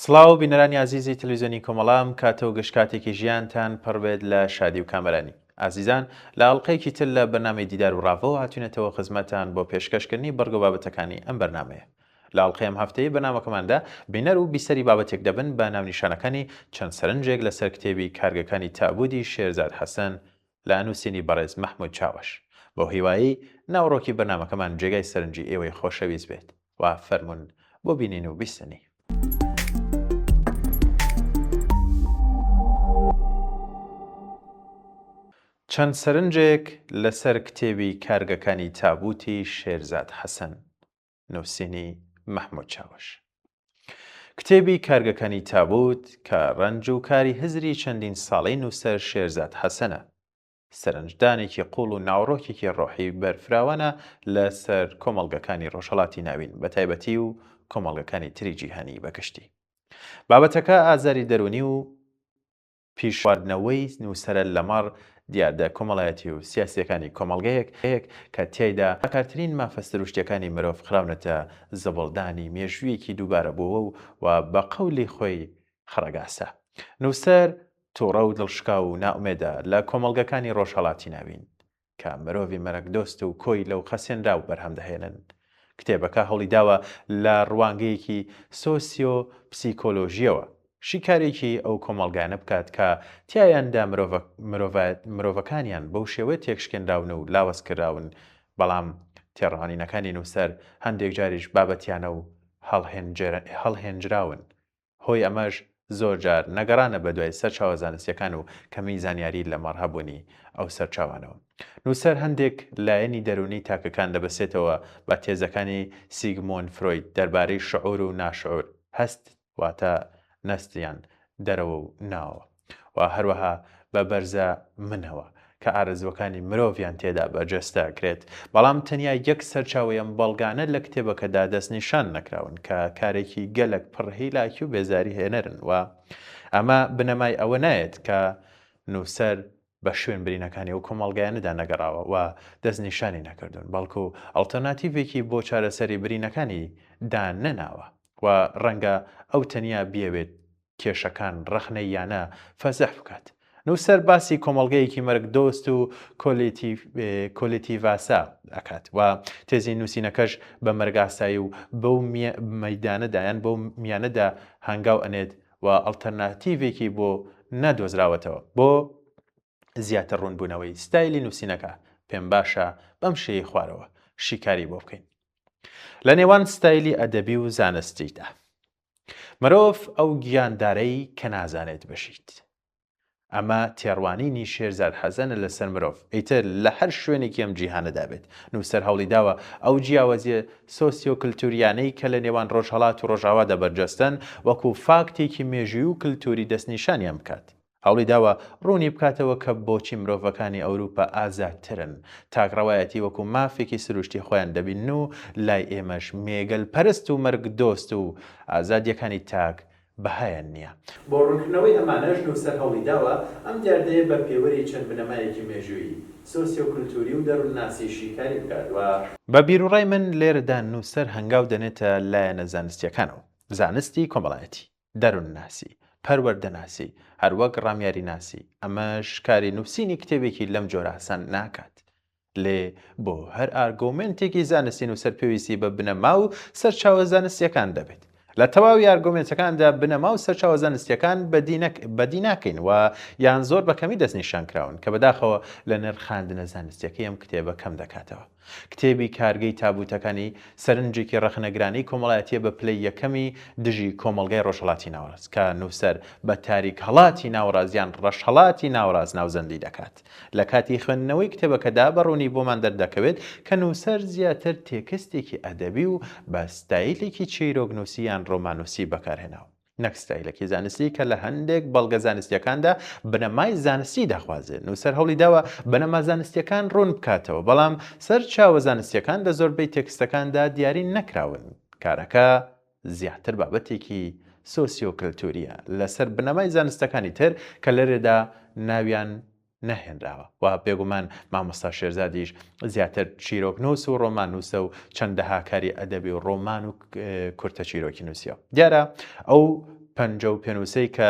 سڵاو بینەرانی عزیزی تەلەڤیزیۆنی کۆمەڵام کاتە و گەشتکاتێکی ژیانتان پڕبێت لە شادی و کامەرانی. ئازیزان لە ئەڵلقەیەکی تر لە بەرنامەی دیدار و ڕاوەوە هاتوونێتەوە خزمەتان بۆ پێشکەشکردنی بەرگە بابەتەکانی ئەم بەرنامەیە. لە ئەڵلقەی ئەم هەفتەیە بەرنامەکەماندا بینەر و بیسەری بابەتێک دەبن بە ناونیشانەکانی چەند سەرنجێک لەسەر کتێبی کارگەکانی تابوودی شێرزاد حەسەن لە ئەنووسینی بەڕێز مەحموود چاوەش. بۆ هیوایی ناوڕۆکی بەرنامەکەمان جێگای سەرنجی ئێوەی خۆشەویست بێت و فەرموون بۆ بینین و بیستنی. چەند سەرنجێک لەسەر کتێبی کارگەکانی تابووتی شێرزاد حەسەن نووسینی مەحموود چاوەش. کتێبی کارگەکانی تابووت کە ڕەنج و کاری هزری چەندین ساڵەی نووسەر شێرزاد حەسەنە، سەرنجدانێکی قوڵ و ناوڕۆکێکی ڕۆحی بەرفراوانە لەسەر کۆمەڵگەکانی ڕۆژهەڵاتی ناوین بە تایبەتی و کۆمەڵگەکانی تری جیهانی بەگشتی. بابەتەکە ئازاری دەرونی و پیشواردنەوەی نووسەرە لەمەڕ دیاردە کۆمەڵایەتی و سیاسیەکانی کۆمەڵگەیەک کە تیایدا بەکارترین مافەسەروشتیەکانی مرۆڤ خراونەتە زەبەڵدانی مێژوویەکی دووبارە بووە و بە قەولی خۆی خڕەگاسە. نووسەر تووڕە و دڵشکا و ناومێدە لە کۆمەڵگەکانی ڕۆژهەڵاتی ناوین کە مرۆڤی مەرەک دۆست و کۆی لەو خەسێنرا و بەرهەم دەهێنن. کتێبەکە هەوڵی داوە لە ڕوانگەیەکی سۆسیۆ پسیکۆلۆژیەوە شیکارێکی ئەو کۆمەڵگانە بکات کە تیایاندا مرۆڤەکانیان بەو شێوەیە تێکشکێنراون و لاوەزکراون، بەڵام تێڕەوانینەکانی نووسەر هەندێک جاریش بابەتیانە و هەڵهێنجراون. هۆی ئەمەش زۆر جار نەگەڕانە بە دوای سەرچاوە زانستیەکان و کەمی زانیاری لە مەڕهەبوونی ئەو سەرچاوانەوە. نووسەر هەندێک لایەنی دەرونی تاکەکان دەبەسێتەوە بە تێزەکانی سیگمۆند فرۆید دەربارەی شعور و ناشعور، هەست واتە نەستیان دەرەوە و ناوە، و هەروەها بە بەرزە منەوە کە ئارەزوەکانی مرۆڤیان تێدا بەجەستەکرێت، بەڵام تەنیا یەک سەرچاوەیەم بەڵگانە لە کتێبەکەدا دەستنیشان نەکراون کە کارێکی گەلک پڕهیلاکی و بێزاری هێنەرن، و ئەمە بنەمای ئەوە نایەت کە نووسەر بە شوێن برینەکانی و کۆمەڵگایانەدا نەگەڕاوە و دەستنیشانی نەکردوون، بەڵکو ئەڵتەرناتیڤێکی بۆ چارەسەری برینەکانی دان نەناوە و ڕەنگە ئەو تەنیا بیەوێت کێشەکان ڕەخنەی یانە فەزەح بکات. نووسەر باسی کۆمەڵگەیەکی مەرگ دۆست و کۆلێتیڤاسا ئەکات و تێزی نووسینەکەش بە مەرگاسایی و بەو مەیدانەدایان بەو میانەدا هەنگاو ئەنێت و ئەڵتەرناتیڤێکی بۆ نەدۆزراوەتەوە بۆ زیاتر ڕوونبوونەوەی ستایلی نووسینەکە. پێم باشە بەم شێی خوارەوە شیکاری بۆ بکەین لە نێوان ستایلی ئەدەبی و زانستیدا. مرۆڤ ئەو گیاندارەی کە نازانێت بژیت. ئەمە تێڕوانینی شێرزاد حەسەنە لەسەر مرۆڤ، ئیتر لە هەر شوێنێکی ئەم جیهانەدا بێت. نووسەر هەوڵی داوە ئەو جیاوازیە سۆسیۆکلتوریانەی کە لە نێوان ڕۆژهەڵات و ڕۆژاوادا بەرجەستن وەکو فاکتێکی مێژووی و کللتوری دەستنیشانیان بکات. هەوڵی داوە ڕوونی بکاتەوە کە بۆچی مرۆڤەکانی ئەوروپا ئازادترن، تاکڕەوایەتی وەکو مافێکی سروشتی خۆیان دەبین و لای ئێمەش مێگەل پەرست و مەرگ دۆست و ئازادیەکانی تاک بەهایان نییە. بۆ ڕوونکردنەوەی ئەمانەش نووسەر هەوڵی داوە ئەم دیاردەیە بە پێوەری چەند بنەمایەکی مێژووی سۆسیۆکلتوری و دەروونناسی شیکاری بکات و بە بیرروڕای من لێرەدا نووسەر هەنگاو دەنێتە لایەنە زانستیەکانەوە، زانستی کۆمەڵایەتی، دەروونناسی، پەروەردەناسی، هەروەک ڕامیاری ناسی. ئەمەش کاری نووسینی کتێبێکی لەم جۆرە ئاسان ناکات. لێ بۆ هەر ئارگۆمنتێکی زانستی نووسەر پێویستی بە بنەما و سەرچاوە زانستیەکان دەبێت. لە تەواوی ئارگۆمنتەکاندا بنەما و سەرچاوە زانستیەکان بەدی ناکەین و یان زۆر بەکەمی دەستنیشان کراون کە بەداخەوە لە نرخاندنە زانستیەکەی ئەم کتێبە کەم دەکاتەوە. کتێبی کارگەی تابووتەکانی سەرنجێکی ڕەخنەگرانی کۆمەڵایەتیە بە پلەی یەکەمی دژی کۆمەڵگای ڕۆژهەڵاتی ناوەڕاست کە نووسەر بە تاریک هەڵاتی ناوەڕاست یان ڕەشهەڵاتی ناوەڕاست ناوزەندی دەکات. لە کاتی خوێندنەوەی کتێبەکەدا بەڕوونی بۆمان دەردەکەوێت کە نووسەر زیاتر تێکستێکی ئەدەبی و بە ستایلێکی چیرۆکنووسی یان ڕۆمانوسی بەکارهێناوە، نەک ستایلێکی زانستی کە لە هەندێک بەڵگە زانستیەکاندا بنەمای زانستی دەخوازێت. نووسەر هەوڵی داوە بنەما زانستیەکان ڕوون بکاتەوە، بەڵام سەرچاوە زانستیەکان لە زۆربەی تێکستەکاندا دیاری نەکراون. کارەکە زیاتر بابەتێکی سۆسیۆکلتوریە لەسەر بنەمای زانستەکانی تر کە لەرێدا ناویان نەهێنراوە و بێگومان مامۆستا شێرزادیش زیاتر چیرۆکنووس و ڕۆمانوسە و چەندەها کاری ئەدەبی و ڕۆمان و کورتە چیرۆکی نووسیەوە. دیارە ئەو پەنجە و پێنووسەی کە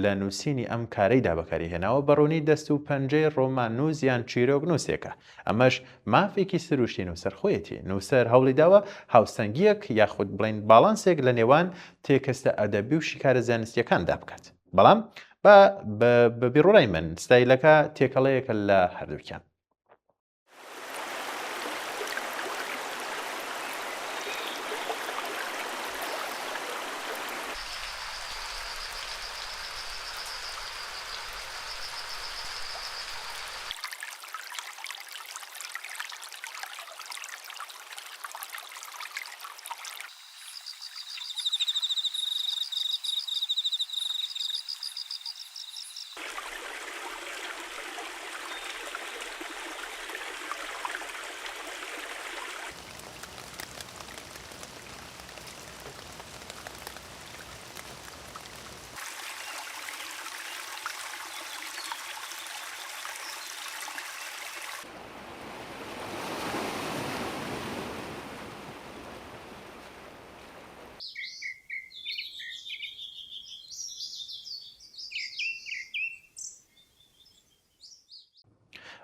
لە نووسینی ئەم کارەیدا بەکاری هێناوە بەڕوونی دەست و پەنجەی ڕۆمان نووس یان چیرۆک نووسێکە. ئەمەش مافێکی سروشتی نووسەر خۆیەتی. نووسەر هەوڵی داوە هاوسەنگیەک یاخود بڵین باڵانسێک لە نێوان تێکەستە ئەدەبی و شیکارە زانستیەکاندا بکات. بەڵام بە بیڕۆڵای من ستایلەکە تێکەڵەیەکە لە هەردووکیان.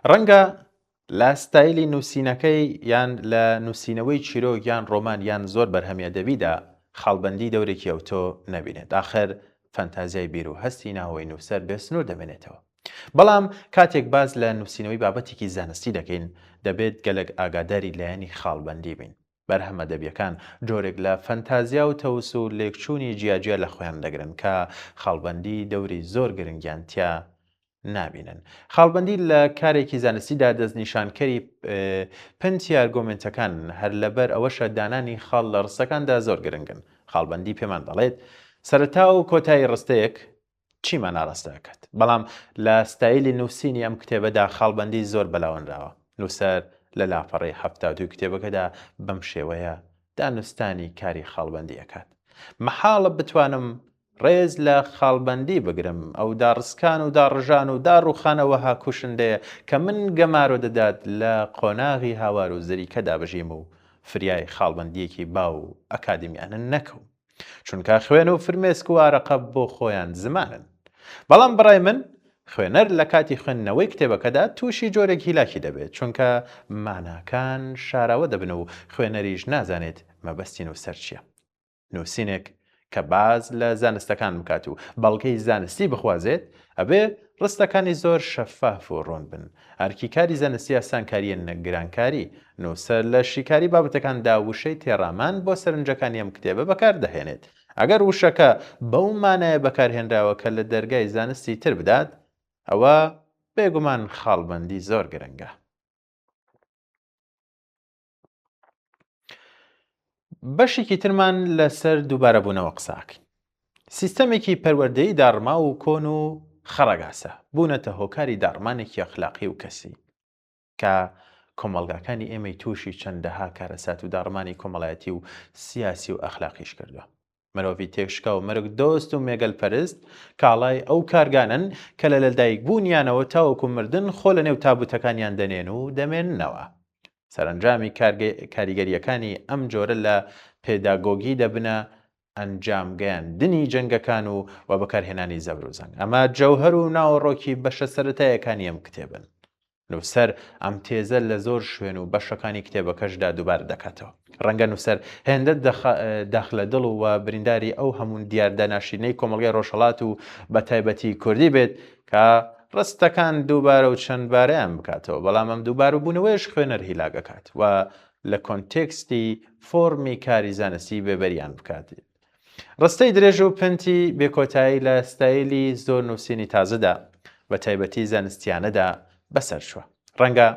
ڕەنگە لە ستایلی نووسینەکەی یان لە نووسینەوەی چیرۆک یان ڕۆمان یان زۆر بەرهەمی ئەدەبیدا خاڵبەندی دەورێکی ئەوتۆ نەبینێت. ئاخر فەنتازیای بیر و هەستی ناوەی نووسەر بێسنوور دەمێنێتەوە. بەڵام کاتێک باز لە نووسینەوەی بابەتێکی زانستی دەکەین دەبێت گەلک ئاگاداری لایەنی خاڵبەندی بین. بەرهەمە ئەدەبیەکان جۆرێک لە فەنتازیا و تەوس و لێکچوونی جیاجیا لە خۆیان دەگرن کە خاڵبەندی دەوری زۆر گرنگیان تیا نابینن. خاڵبەندی لە کارێکی زانستیدا دەستنیشانکەری پنتی ئارگۆمنتەکان هەر لەبەر ئەوەشە دانانی خاڵ لە ڕستەکاندا زۆر گرنگن. خاڵبەندی پێمان دەڵێت سەرەتا و کۆتایی ڕستەیەک چیمان ئاڕاستەکات. بەڵام لە ستایلی نووسینی ئەم کتێبەدا خاڵبەندی زۆر بەلاوەنراوە. نووسەر لە لاپەڕی 72 کتێبەکەدا بەم شێوەیە دانوستانی کاری خاڵبەندی ئەکات. مەحاڵە بتوانم ڕێز لە خاڵبەندی بگرم ئەو داڕسکان و داڕژان و داڕوخانەوەها کوشندەیە کە من گەمارۆ دەدات لە قۆناغی هاوار و زەریکەدا بژیم و فریای خاڵبەندیەکی باو و ئەکادمیانن نەکەوم. چونکە خوێن و فرمێسک و ئارەقە بۆ خۆیان زمانن. بەڵام بڕای من خوێنەر لە کاتی خوێندنەوەی کتێبەکەدا تووشی جۆرێک هیلاکی دەبێت چونکە ماناکان شاراوە دەبن و خوێنەریش نازانێت مەبەستی نووسەر چییە. نووسینێک کە باز لە زانستەکان بکات و بەڵگەی زانستی بخوازێت ئەبێ ڕستەکانی زۆر شەفاف و ڕۆن بن. هەرکی کاری زانستی ئاسانکاریە نەگرانکاری. نووسەر لە شیکاری بابەتەکاندا وشەی تێڕامان بۆ سەرنجەکانی ئەم کتێبە بەکاردەهێنێت. ئەگەر وشەکە بەو مانایە بەکارهێنراوە کە لە دەرگای زانستی تر بدات ئەوە بێگومان خاڵبەندی زۆر گرنگە. بەشێکی ترمان لەسەر دووبارەبوونەوە قساکەین. سیستەمێکی پەروەردەیی داڕما و کۆن و خەڕەگاسە بوونەتە هۆکاری داڕمانێکی ئەخلاقی و کەسی کە کۆمەڵگاکانی ئێمەی تووشی چەندەها کارەسات و داڕمانی کۆمەڵایەتی و سیاسی و ئەخلاقیش کردووە. مرۆڤی تێکشکا و مرگ دۆست و مێگەل پەرست کاڵای ئەو کارگانن کە لە لەدایک بوونیانەوە تاوەکو مردن خۆ لە نێو تابوتەکانیان دەنێن و دەمێننەوە. سەرنجامی کاریگەریەکانی ئەم جۆرە لە پێداگۆگی دەبنە ئەنجامگەیاندنی جەنگەکان و بەکارهێنانی زەبر و زەنگ. ئەمە جەوهەر و ناوەڕۆکی بەشە سەرەتاییەکانی ئەم کتێبن. نووسەر ئەم تێزە لە زۆر شوێن و بەشەکانی کتێبەکەشدا دووبارە دەکاتەوە. ڕەنگە نووسەر هێندە داخلە دڵ و برینداری ئەو هەموو دیاردەناشینەی کۆمەڵگەی ڕۆژهەڵات و بە تایبەتی کوردی بێت کە ڕستەکان دووبارە و چەندبارەیان بکاتەوە. بەڵام ئەم دووبار و بوونەوەیش خوێنەر هیلاگەکات و لە کۆنتێکستی فۆرمی کاری زانستی بێبەریان بکات. ڕستەی درێژ و پنتی بێکۆتایی لە ستایلی زۆر نووسینی تازەدا بە تایبەتی زانستیانەدا بەسەر چووە. ڕەنگە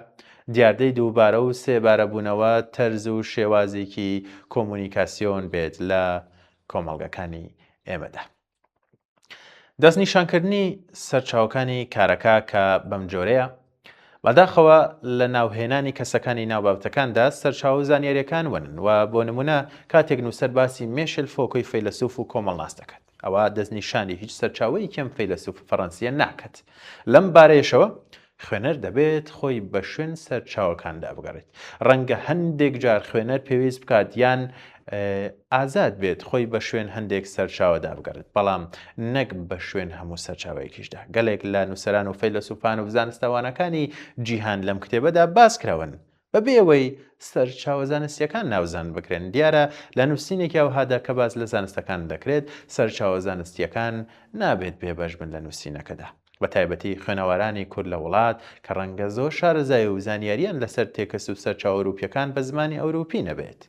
دیاردەی دووبارە و سێبارە بوونەوە تەرز و شێوازێکی کۆمونیکاسیۆن بێت لە کۆمەڵگەکانی ئێمەدا. دەستنیشانکردنی سەرچاوەکانی کارەکە کە بەم جۆرەیە بەداخەوە لە ناوهێنانی کەسەکانی ناوبابەتەکاندا سەرچاو زانیاریەکان ونن و بۆ نمونە کاتێک نووسەر باسی مێشل فۆکۆی فەیلسوف و کۆمەڵناس دەکات ئەوە دەستنیشانی هیچ سەرچاوەی کەم فەیلسوف فەڕەنسیە ناکات. لەم بارەیەشەوە خوێنەر دەبێت خۆی بە شوێن سەرچاوەکاندا بگەڕێت. ڕەنگە هەندێک جار خوێنەر پێویست بکات یان ئازاد بێت خۆی بە شوێن هەندێک سەرچاوەدا بگەڕێت بەڵام نەک بە شوێن هەموو سەرچاوەیەکیشدا. گەلێک لە نووسەران و فەیلسوفان و زانستەوانەکانی جیهان لەم کتێبەدا باس کراون بەبێ ئەوەی سەرچاوە زانستیەکان ناوزان بکرێن. دیارە لە نووسینێکی ئەوهادا کە باز لە زانستەکان دەکرێت سەرچاوە زانستیەکان نابێت بێبەش بن لە نووسینەکەدا، بە تایبەتی خوێنەوارانی کورد لە وڵات کە ڕەنگە زۆر شارەزای و زانیاریان لەسەر تێکەس و سەرچاوە ئەوروپیەکان بە زمانی ئەوروپی نەبێت.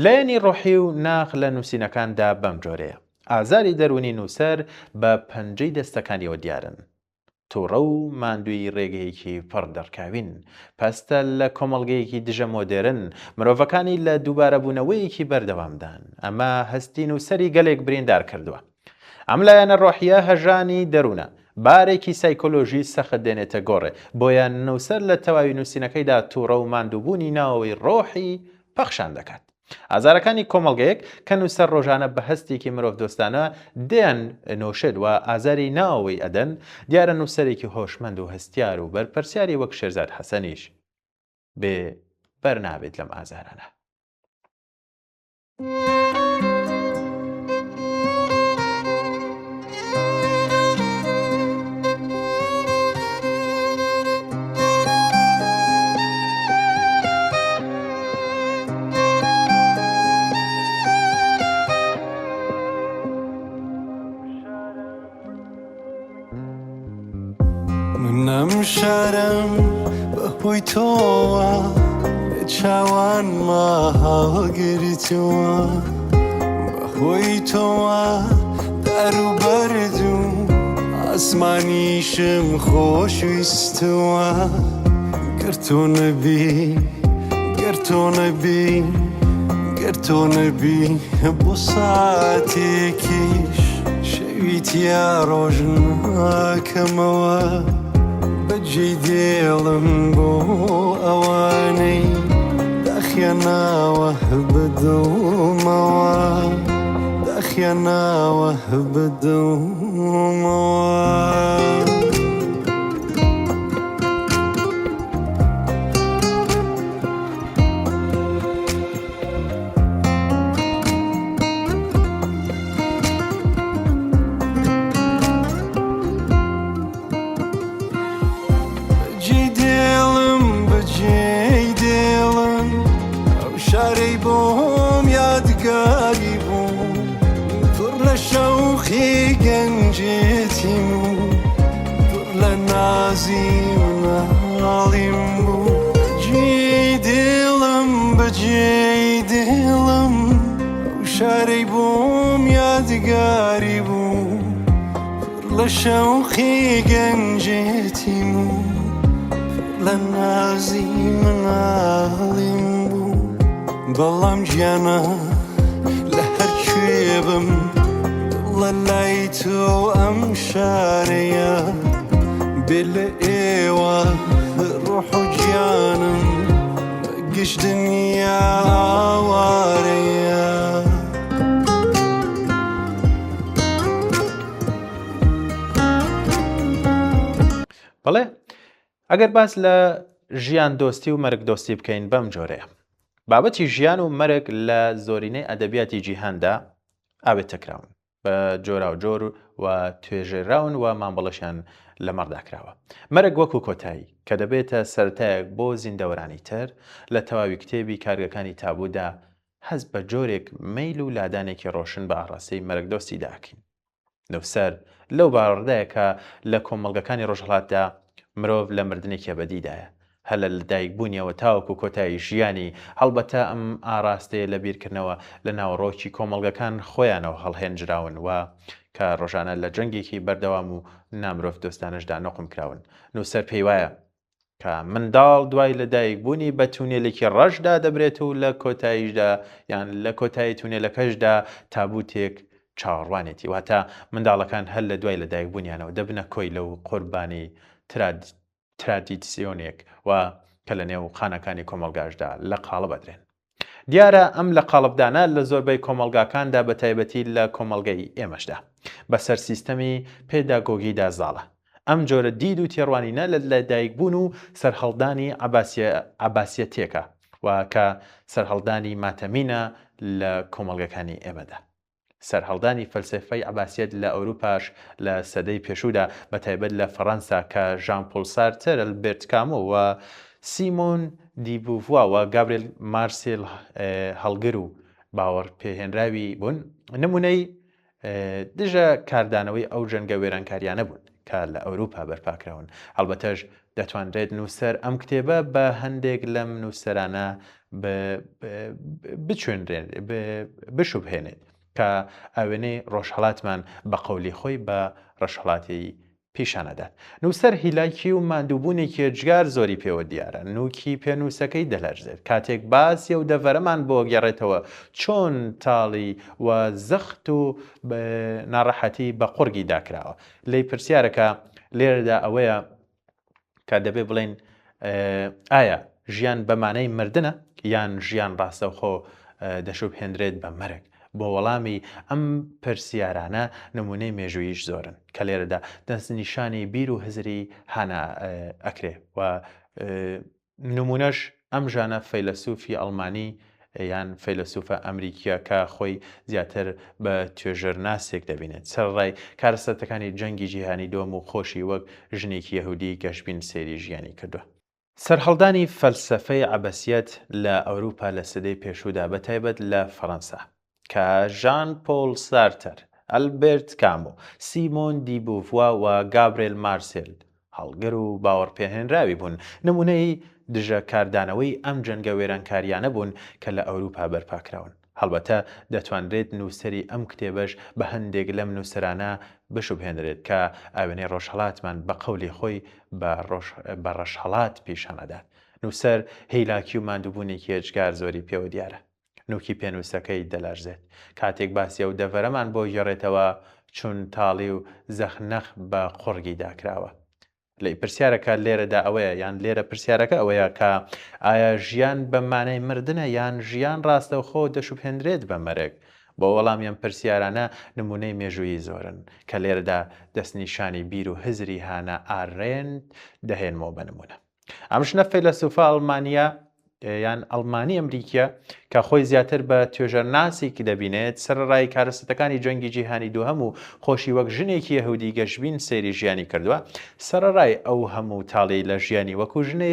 لایەنی ڕۆحی و ناخ لە نووسینەکاندا بەم جۆرەیە. ئازاری دەرونی نووسەر بە پەنجەی دەستەکانیەوە دیارن. تووڕە و ماندووی ڕێگەیەکی پڕ دەڕکاوین، پەستە لە کۆمەڵگەیەکی دژە مۆدێرن، مرۆڤەکانی لە دووبارەبوونەوەیەکی بەردەوامدان. ئەمە هەستی نووسەری گەلێک بریندار کردووە. ئەم لایەنە ڕۆحیە هەژانی دەروونە، بارێکی سایکۆلۆژی سەخت دێنێتە گۆڕێ، بۆیە نووسەر لە تەواوی نووسینەکەیدا تووڕە و ماندووبوونی ناوەوەی ڕۆحی پەخشان دەکات. ئازارەکانی کۆمەڵگەیەک کە نووسەر ڕۆژانە بە هەستێکی مرۆڤ دۆستانە دێن نۆشێت و ئازاری ناوەوەی ئەدەن، دیارە نووسەرێکی هۆشمەند و هەستیار و بەرپرسیاری وەک شێرزاد حەسەنیش بێ بەرنابێت لەم ئازارانە. منم شەرم بەهۆی تۆوە لە چاوان ماهاگریتووە، بەهۆی تۆوە دەر و بەردوو ئاسمانیشم خۆشویستووە. گەر تۆ نەبی گەر تۆ نەبی گەر تۆ نەبی بۆ ساتێکیش شەویتیا ڕۆژ ناکەمەوە. بەجێ دێڵم بۆ ئەوانەی داخێناوە بەدڵمەوە، داخێناوە بەدڵمەوە. شارەی بۆم یادگاری بوو، پڕ لە شەوقی گەنجێتیم و پڕ لە نازی مناڵیم بوو. بەجێی دێڵم بەجێی دێڵم ئەو شارەی بۆم یادگاری بوو، پڕ لە شەوقی گەنجێتیم و پڕ لە نازی مناڵیم بوو. بەڵام گیانە لە هەرکوێ بم دڵە لای تۆ ئەم شارەیە، بێ لە ئێوە ڕۆح و گیانم گشت دنیا ئاوارەیە. بەڵێ ئەگەر باس لە ژیان دۆستی و مەرگ دۆستی بکەین بەم جۆرەیە. بابەتی ژیان و مەرگ لە زۆرینەی ئەدەبیاتی جیهاندا ئاوێت تەکراون بە جۆرا و جۆر و توێژێراون و مامبەڵەشیان لە مەڕداکراوە. مەرگ وەکو کۆتایی کە دەبێتە سەرەتایەک بۆ زیندەوەرانی تر لە تەواوی کتێبی کارگەکانی تابوودا هەست بە جۆرێک مەیل و لادانێکی ڕۆشن بە ئاڕاستەی مەرگ دۆستی داکەین. نووسەر لەو باوەڕدایە کە لە کۆمەڵگەکانی ڕۆژهەڵاتدا مرۆڤ لە مردنێکی ئەبەدیدایە، هەل لە دایکبوونیەوە تاوەکو کۆتایی ژیانی. هەڵبەتە ئەم ئاراستەیە لە بیرکردنەوە لە ناوڕۆکی کۆمەڵگەکان خۆیانەوە هەڵهێنجراون و کە ڕۆژانە لە جەنگێکی بەردەوام و نامرۆڤ دۆستانشدا نۆقم کراون. نووسەر پێی وایە کە منداڵ دوای لە دایکبوونی بە تونێلێکی ڕەشدا دەبرێت و لە کۆتاییشدا یان لە کۆتایی تونێلەکەشدا تابوتێک چاوەڕوانێتی، واتە منداڵەکان هەل لە دوای لە دایکبوونیانەوە دەبنە کۆی لەو قوربانی ترادیسیۆنێک و کە لە نێو خانەکانی کۆمەڵگاشدا لە قاڵە بدرێن. دیارە ئەم لە قاڵبدانە لە زۆربەی کۆمەڵگاکاندا بە تایبەتی لە کۆمەڵگەی ئێمەشدا بەسەر سیستەمی پێداگۆگیدا زاڵە. ئەم جۆرە دید و تێڕوانینە لە لەدایکبوون و سەرهەڵدانی عەباسیەتێکە و کە سەرهەڵدانی ماتەمینە لە کۆمەڵگەکانی ئێمەدا. سەرهەڵدانی فەلسفەی عەباسیەت لە ئەوروپاش لە سەدەی پێشوودا بەتایبەت لە فەڕەنسا کە ژان پۆل سارتر، ئەلبێرت کامۆ و سیمۆن دی بوڤوا و گابریێل مارسێل هەڵگر و باوەڕپێهێنراوی بوون، نمونەی دژە کاردانەوەی ئەو جەنگە وێرانکاریانە بوون کە لە ئەوروپا بەرپاکراون. هەڵبەتەش دەتوانرێت نووسەر ئەم کتێبە بە هەندێک لەم نووسەرانە بشوبهێنێت کە ئەوێنەی ڕۆژهەڵاتمان بە قەولی خۆی بە ڕۆژهەڵاتی پیشانەدات. نووسەر هیلاکی و ماندووبوونێکی جگار زۆری پێوە دیارە. نوکی پێنووسەکەی دەلەرزێت کاتێک باسی و دەڤەرەمان بۆ گێڕێتەوە چۆن تاڵی و زەخت و ناڕەحەتی بە قورگی داکراوە. لی پرسیارەکە لێرەدا ئەوەیە کە دەبێ بڵێن ئایا ژیان بەمانەی مردنە یان ژیان ڕاستەوخۆ دەشوبهێنرێت بە مەرگ؟ بۆ وەڵامی ئەم پرسیارانە نمونەی مێژوویش زۆرن کە لێرەدا دەستنیشانی بیر و هزری هانا ئەکرێ و نمونەش ئەم ژانە فەیلسوفی ئەڵمانی یان فەیلسوفە ئەمریکیە کە خۆی زیاتر بە توێژەرناسێک دەبینێت. سەرڕای کارەسەرەکانی جەنگی جیهانی دووەم و خۆشی وەک ژنێکی یەهودی گەشتبین سێری ژیانی کردووە. سەرهەڵدانی فەلسفەی عەبەسیەت لە ئەوروپا لە سەدەی پێشوودا بەتایبەت لە فەڕەنسا کە ژان پۆل سارتر، ئەلبێرت کامۆ، سیمۆن دی بوڤوا و گابریێل مارسێل هەڵگر و باوەڕپێهێنراوی بوون، نمونەی دژە کاردانەوەی ئەم جەنگە وێرانکاریانە بوون کە لە ئەوروپا بەرپاکراون. هەڵبەتە دەتوانرێت نووسەری ئەم کتێبەش بە هەندێک لەم نووسەرانە بشوبهێنرێت کە ئاوێنەی ڕۆژهەڵاتمان بە قەولی خۆی بە ڕۆژهەڵات پیشانەدات. نووسەر هیلاکی و ماندووبوونێکی ئەجگار زۆری پێوە دیارە. نوکی پێنووسەکەی دەلەرزێت کاتێک باسی و دەڤەرەمان بۆ گێڕێتەوە چون تاڵی و زەخنەخ بە قورگی داکراوە. لەی پرسیارەکە لێرەدا ئەوەیە یان لێرە پرسیارەکە ئەوەیە کە ئایا ژیان بە مانای مردنە یان ژیان ڕاستەوخۆ دەشوبهێنرێت بە مەرگ؟ بۆ وەڵامیان پرسیارانە نمونەی مێژووی زۆرن کە لێرەدا دەستنیشانی بیر و هزری هانا ئارێنت دەهێنمەوە بە نمونە. ئەم ژنە فەیلسوفە ئەڵمانیە یان ئەڵمانی ئەمریکیە کە خۆی زیاتر بە توێژەرناسێکی دەبینێت، سەرڕای کارەسەتەکانی جەنگی جیهانی دووهەم و خۆشی وەک ژنێکی یەهودی گەشتبین سەیری ژیانی کردووە، سەرڕای ئەو هەموو تاڵی لە ژیانی وەکو ژنە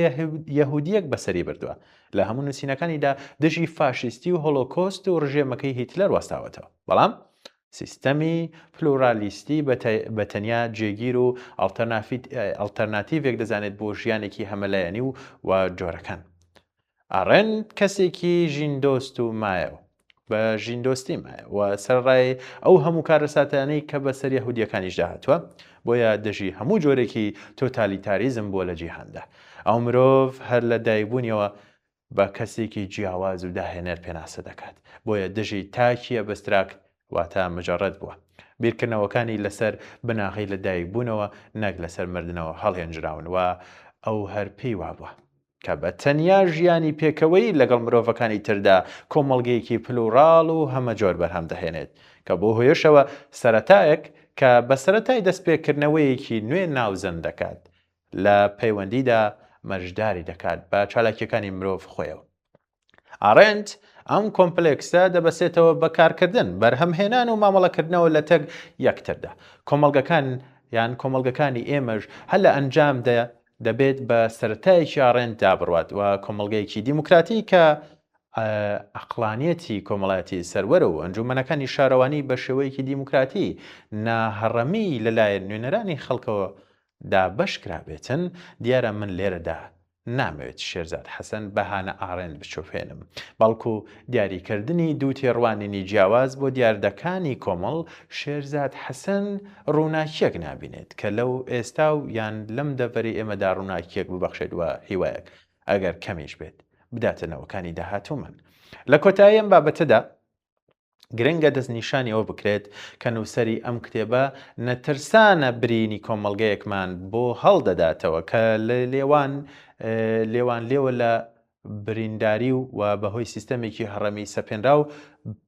یەهودیەک بەسەری بردووە. لە هەموو نووسینەکانیدا دژی فاشیستی و هۆلۆکۆست و ڕژێمەکەی هیتلەر وەستاوەتەوە، بەڵام سیستەمی پلۆرالیستی بە تەنیا جێگیر و ئەڵتەرناتیڤێک دەزانێت بۆ ژیانێکی هەمەلایەنی و جۆرەکان. ئارێنت کەسێکی ژیندۆست و مایە بە ژیندۆستی مایە و سەرڕای ئەو هەموو کارەساتانەی کە بەسەر یەهودیەکانیش داهاتووە، بۆیە دژی هەموو جۆرێکی تۆتالیتاریزم بۆ لە جیهاندا. ئەو مرۆڤ هەر لە دایکبوونیەوە بە کەسێکی جیاواز و داهێنەر پێناسە دەکات، بۆیە دژی تاکیە بەستراک واتە مجەڕەت بووە. بیرکردنەوەکانی لەسەر بناغی لە دایکبوونەوە نەک لەسەر مردنەوە هەڵهێنجراون و ئەو هەر پێی وابووە کە بە تەنیا ژیانی پێکەوەی لەگەڵ مرۆڤەکانی تردا کۆمەڵگەیەکی پلوڕاڵ و هەمە جۆر بەرهەم دەهێنێت کە بۆ هۆیشەوە سەرەتایەک کە بە سەرەتای دەستپێکردنەوەیەکی نوێ ناوزەن دەکات لە پەیوەندیدا مەژداری دەکات بە چالاکیەکانی مرۆڤ خۆیەوە. ئارێنت ئەم کۆمپلێکسە دەبەسێتەوە بەکارکردن، بەرهەمهێنان و مامەڵەکردنەوە لە تەک یەکتردا. کۆمەڵگەکان یان کۆمەڵگەکانی ئێمەش هەر لە ئەنجامدا دەبێت بە سەرەتایەکی ئارێنتدا بڕوات و کۆمەڵگەیەکی دیموکراتی کە ئەقلانیەتی کۆمەڵایەتی سەروەرە و ئەنجومەنەکانی شارەوانی بە شێوەیەکی دیموکراتی ناهەڕەمی لەلایەن نوێنەرانی خەڵکەوە دابەشکرابێتن. دیارە من لێرەدا نامەوێت شێرزاد حەسەن بەهانە ئارێنت بچۆفێنم، بەڵکو دیاریکردنی دوو تێڕوانینی جیاواز بۆ دیاردەکانی کۆمەڵ شێرزاد حەسەن ڕووناکیەک نابینێت کە لەو ئێستا و یان لەم دەڤەری ئێمەدا ڕووناکیەک ببەخشێت و هیوایەک ئەگەر کەمیش بێت بداتنەوەکانی داهاتوو من. لە کۆتایی ئەم بابەتەدا گرنگە دەستنیشانی ئەوە بکرێت کە نووسەری ئەم کتێبە نەترسانە برینی کۆمەڵگەیەکمان بۆ هەڵدەداتەوە کە لە لێوان لێوە لە برینداری و بەهۆی سیستەمێکی هەڕەمی سەپێنرا و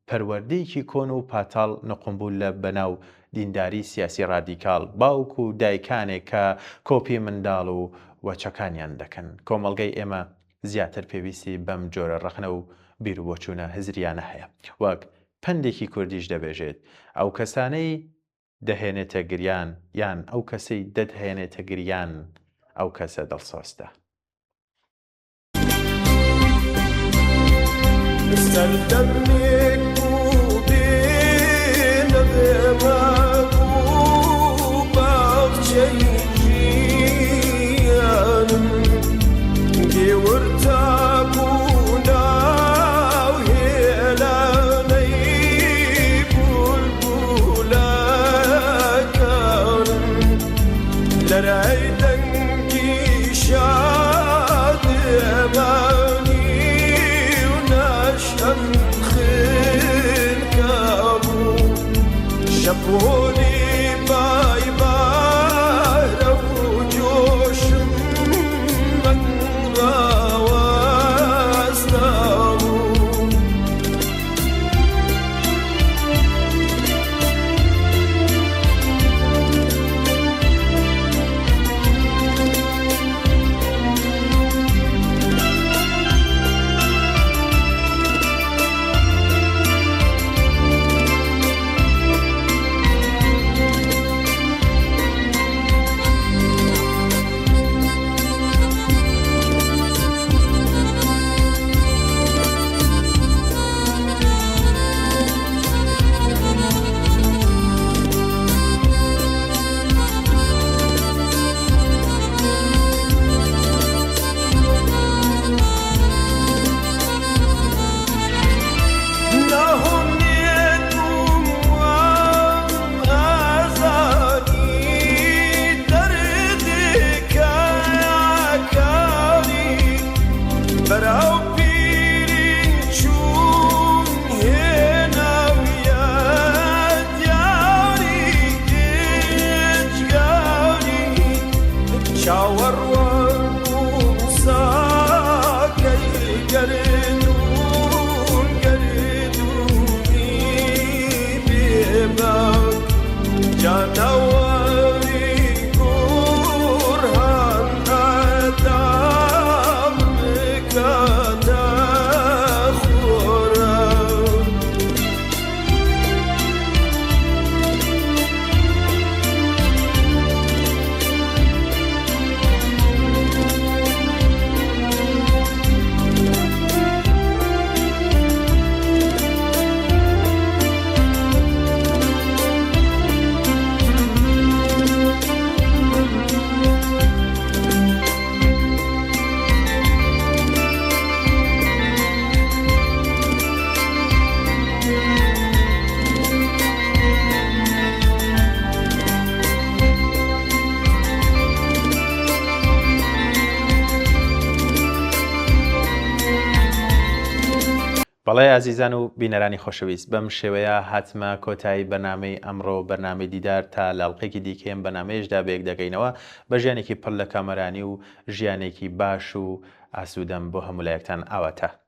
پەروەردەیەکی کۆن و پاتاڵ نەقمبوو لە بەناو دینداری سیاسی ڕادیکاڵ باوک و دایکانێک کە کۆپی منداڵ و وەچەکانیان دەکەن. کۆمەڵگەی ئێمە زیاتر پێویستی بەم جۆرە ڕەخنە و بیربۆچوونە هزریانە هەیە. وەک پندێکی کوردیش دەبێژێت ئەو کەسانەی دەهێنێتە گریان یان ئەو کەسەی دەدهێنێتە گریان ئەو کەسە دڵسۆستە. شبوني باي بارو جوش من غواستامو بەڵێ ئازیزان و بینەرانی خۆشەویست بەم شێوەیە هاتمە کۆتایی بەنامەی ئەمڕۆ بەرنامەی دیدار تا لاڵقێکی دیکەم بەنامەیەشدا بەیەک دەگەینەوە بە ژیانێکی پڕ لە کامەرانی و ژیانێکی باش و ئاسوودەم بۆ هەمولایەکتان ئاواتە.